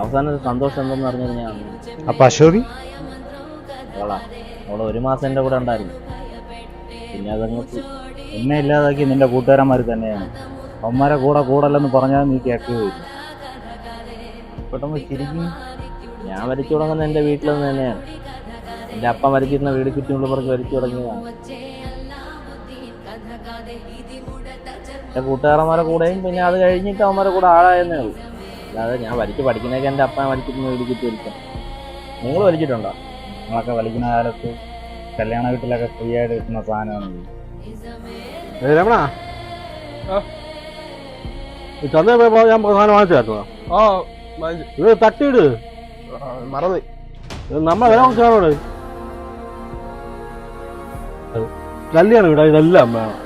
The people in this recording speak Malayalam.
അവസാനം ഒരു സന്തോഷം എന്തെന്ന് പറഞ്ഞു കഴിഞ്ഞാൽ അപ്പൊ അശോകി അവള് 1 മാസം എൻ്റെ കൂടെ ഉണ്ടായിരുന്നു. പിന്നെ അതങ്ങോട്ട് എന്നെ ഇല്ലാതാക്കി നിന്റെ കൂട്ടുകാരന്മാർ തന്നെയാണ്. അവന്മാരെ കൂടല്ലെന്ന് പറഞ്ഞാൽ നീ കേൾക്കുകയില്ല. പെട്ടെന്ന് ചിരിക്കും. ഞാൻ വരച്ചു തുടങ്ങുന്നത് എൻ്റെ വീട്ടിൽ നിന്ന് തന്നെയാണ്. എൻ്റെ അപ്പ വരച്ചിരുന്ന വീട് ചുറ്റുമുള്ളവർക്ക് വരച്ചു തുടങ്ങിയതാണ്. എൻ്റെ കൂട്ടുകാരന്മാരെ കൂടെയും പിന്നെ അത് കഴിഞ്ഞിട്ട് അവന്മാരെ കൂടെ ആളായെന്നേ ഉള്ളൂ. അല്ലാതെ ഞാൻ വരച്ച് പഠിക്കുന്നതൊക്കെ എൻ്റെ അപ്പ വരച്ചിരുന്ന വീട് ചുറ്റി വരയ്ക്കാം. നിങ്ങൾ വലിച്ചിട്ടുണ്ടോ? നമ്മളൊക്കെ വലിക്കുന്ന കാലത്ത് കല്യാണ വീട്ടിലൊക്കെ ഫ്രീ ആയിട്ട് കിട്ടുന്ന സാധനമാണ്. രമണ ചന്ത പോയപ്പോ ഞാൻ സാധനം വാങ്ങിച്ചായിരുന്നോ? ഇത് തട്ടിയിട്, മറന്ന് നമ്മളെ വില നോക്കാണോടെ. കല്യാണം ഇവിടെ ഇതെല്ലാം വേണം.